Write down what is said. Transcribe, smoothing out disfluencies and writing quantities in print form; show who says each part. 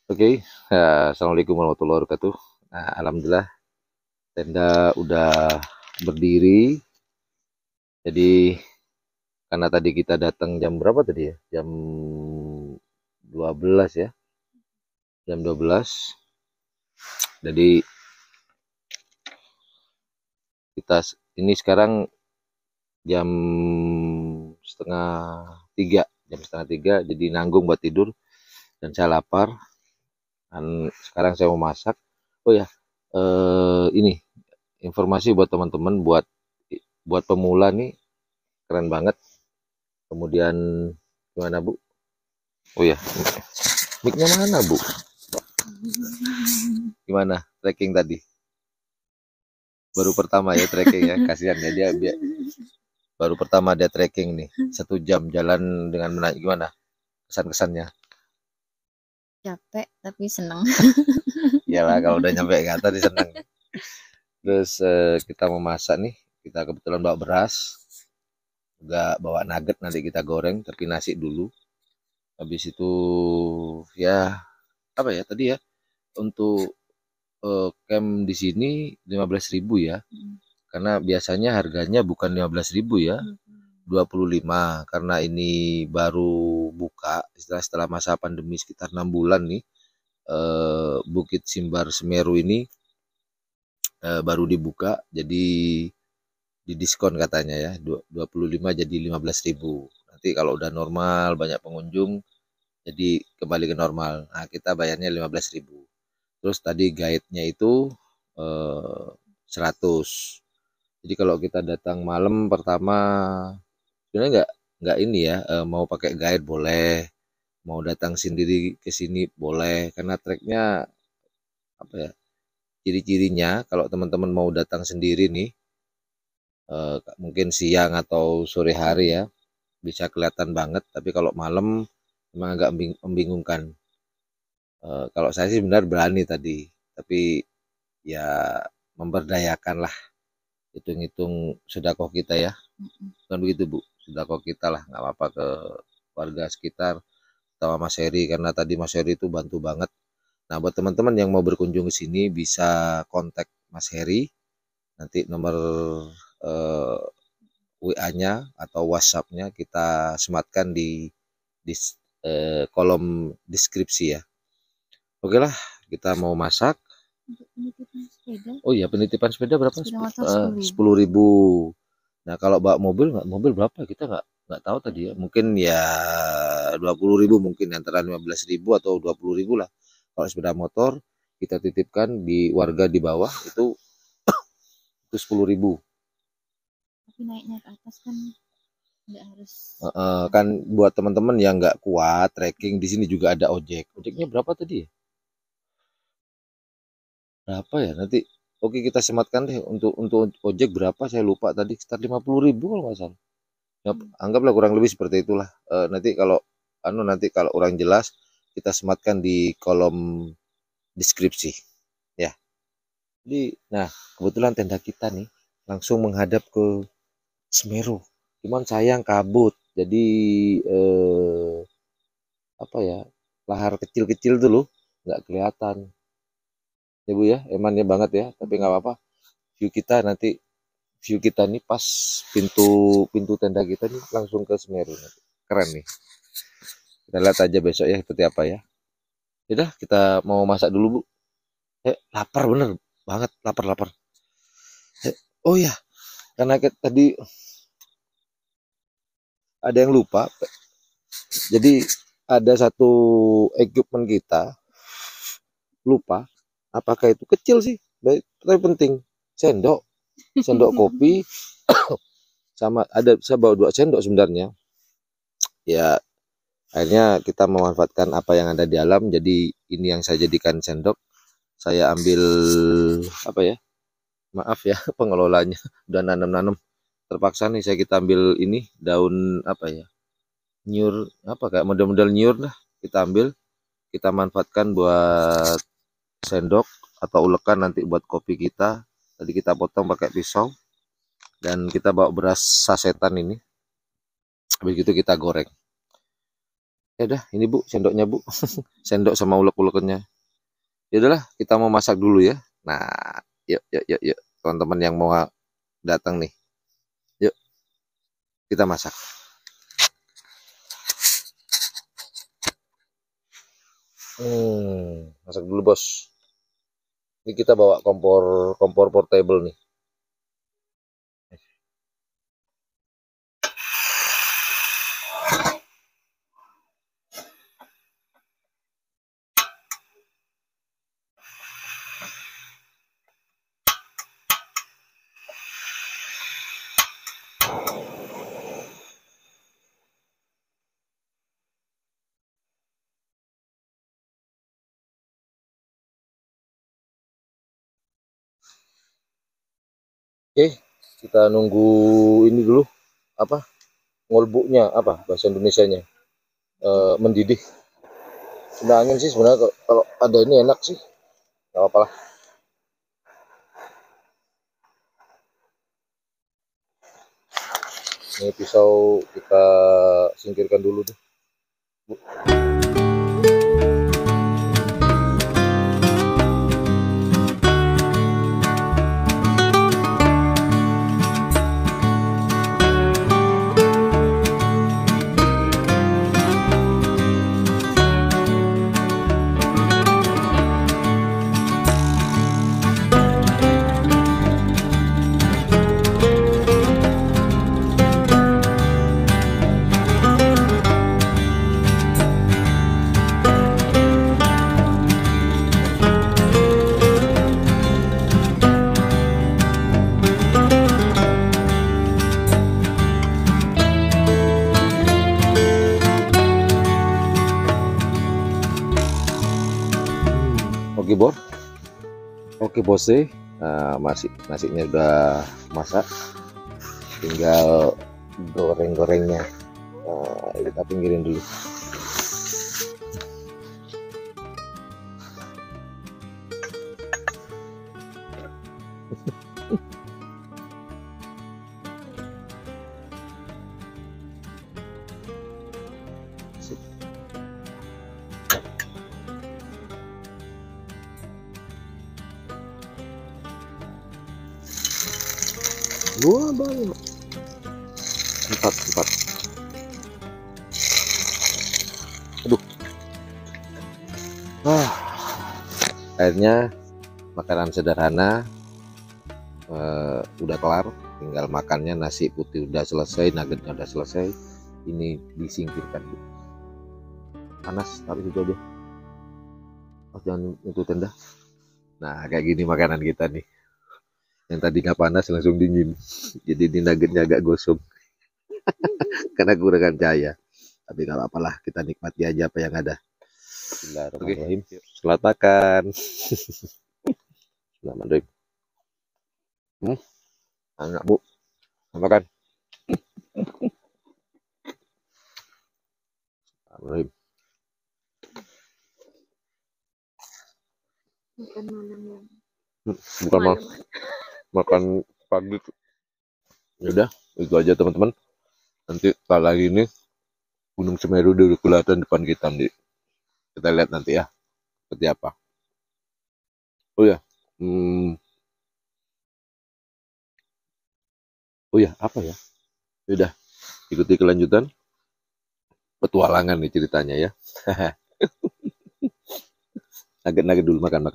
Speaker 1: Oke, assalamualaikum warahmatullahi wabarakatuh. Nah, alhamdulillah tenda udah berdiri. Jadi karena tadi kita datang jam berapa tadi ya? Jam 12 ya. Jam 12. Jadi kita ini sekarang jam setengah tiga, jam setengah 3. Jadi nanggung buat tidur dan saya lapar. Dan sekarang saya mau masak. Oh ya, ini informasi buat teman-teman, buat buat pemula nih keren banget. Kemudian gimana Bu? Oh ya, mic-nya mana Bu? Gimana tracking tadi? Baru pertama ya tracking ya, kasihan ya dia baru pertama dia tracking nih. 1 jam jalan dengan menaik, gimana kesan-kesannya?
Speaker 2: Capek tapi senang.
Speaker 1: Iyalah kalau udah nyampe ke atas seneng. Terus kita mau masak nih, kita kebetulan bawa beras, juga bawa nugget nanti kita goreng, tapi nasi dulu. Habis itu ya apa ya tadi ya, untuk camp di sini 15.000 ya. Karena biasanya harganya bukan 15.000 ya, 25, karena ini baru buka setelah masa pandemi sekitar 6 bulan nih. Bukit Simbar Semeru ini baru dibuka, jadi didiskon katanya ya, 25 jadi 15.000. Nanti kalau udah normal banyak pengunjung jadi kembali ke normal. Nah, kita bayarnya 15.000. Terus tadi guide-nya itu 100. Jadi kalau kita datang malam pertama, sebenarnya nggak ini ya, mau pakai guide boleh, mau datang sendiri ke sini boleh, karena treknya apa ya, ciri-cirinya kalau teman-teman mau datang sendiri nih, mungkin siang atau sore hari ya bisa kelihatan banget, tapi kalau malam memang agak membingungkan. Kalau saya sih benar berani tadi, tapi ya memberdayakan lah, hitung-hitung sedekah kita ya, kan begitu Bu, sedekah kita lah, nggak apa-apa ke warga sekitar, sama Mas Heri, karena tadi Mas Heri itu bantu banget. Nah, buat teman-teman yang mau berkunjung ke sini bisa kontak Mas Heri, nanti nomor eh, WA-nya atau WhatsApp-nya kita sematkan di kolom deskripsi ya. Oke lah, kita mau masak.
Speaker 2: Untuk penitipan sepeda,
Speaker 1: Oh iya, penitipan sepeda berapa?
Speaker 2: sepeda motor 10.000.
Speaker 1: 10.000. Nah, kalau bawa mobil, nggak mobil berapa? Kita nggak tahu tadi ya. Mungkin ya 20.000, mungkin antara 15.000 atau 20.000 lah. Kalau sepeda motor kita titipkan di warga di bawah itu 10.000.
Speaker 2: Tapi naiknya ke atas kan nggak harus.
Speaker 1: Kan buat teman-teman yang nggak kuat trekking, di sini juga ada ojek. Ojeknya berapa tadi ya? Berapa ya nanti? Oke, kita sematkan deh untuk ojek berapa, saya lupa tadi, sekitar 50.000 kalau nggak salah. Ya, anggaplah kurang lebih seperti itulah. Nanti kalau nanti kalau orang jelas kita sematkan di kolom deskripsi ya. Jadi nah, kebetulan tenda kita nih langsung menghadap ke Semeru. Cuman sayang kabut. Jadi apa ya, lahar kecil-kecil dulu nggak kelihatan. Ya Bu ya, emannya banget ya, tapi nggak apa-apa. View kita nanti view kita nih pas pintu pintu tenda kita nih langsung ke Semeru nanti. Keren nih. Kita lihat aja besok ya seperti apa ya. Udah, kita mau masak dulu Bu. Lapar bener banget, lapar. Oh ya, karena tadi ada yang lupa. Jadi ada satu equipment kita lupa. Apakah itu kecil sih? Tapi penting. Sendok, sendok kopi, sama ada, saya bawa 2 sendok sebenarnya. Ya, akhirnya kita memanfaatkan apa yang ada di alam. Jadi ini yang saya jadikan sendok. Saya ambil apa ya? Maaf ya pengelolanya udah nanam-nanam. Terpaksa nih saya kita ambil ini daun apa ya? Nyur, apa kayak model-model nyur lah. Kita ambil, kita manfaatkan buat sendok atau ulekan nanti buat kopi kita. Tadi kita potong pakai pisau dan kita bawa beras sasetan ini. Habis itu kita goreng. Ya udah, ini Bu, sendoknya Bu. Sendok sama ulek-ulekannya. Ya udahlah, kita mau masak dulu ya. Nah, yuk yuk yuk yuk. Teman-teman yang mau datang nih. Yuk, kita masak. Masak dulu, Bos. Ini kita bawa kompor kompor portable nih. Oke, kita nunggu ini dulu, apa, ngolbuknya, apa bahasa Indonesianya, mendidih. Kena angin sih sebenarnya, kalau ada ini enak sih, nggak apa-apa lah. Ini pisau kita singkirkan dulu deh, Bu. Oke, Bor. Oke, Bos. Nah, nasinya udah masak. Tinggal goreng-gorengnya. Nah, kita pinggirin dulu. Dua banyak. Empat. Aduh. Akhirnya makanan sederhana udah kelar. Tinggal makannya, nasi putih udah selesai, nuggetnya udah selesai. Ini disingkirkan, Bu. Panas, tapi itu aja. Oh, jangan itu tenda. Nah, kayak gini makanan kita nih. Yang tadi nggak panas langsung dingin. Jadi ini nuggetnya agak gosong karena kurang cahaya. Tapi nggak apa-apa lah, kita nikmati aja apa yang ada. Bismillahirrahmanirrahim. Selamat makan. Bismillahirrahmanirrahim. Enak, Bu. Selamat makan. Bismillahirrahmanirrahim.
Speaker 2: Makan malam ya.
Speaker 1: Bukan makan pagi. Yaudah, itu aja teman-teman. Nanti kalau lagi ini Gunung Semeru udah kelihatan depan kita nih. Kita lihat nanti ya seperti apa. Oh ya, apa ya? Udah, ikuti kelanjutan petualangan nih ceritanya ya. Nugget dulu, makan.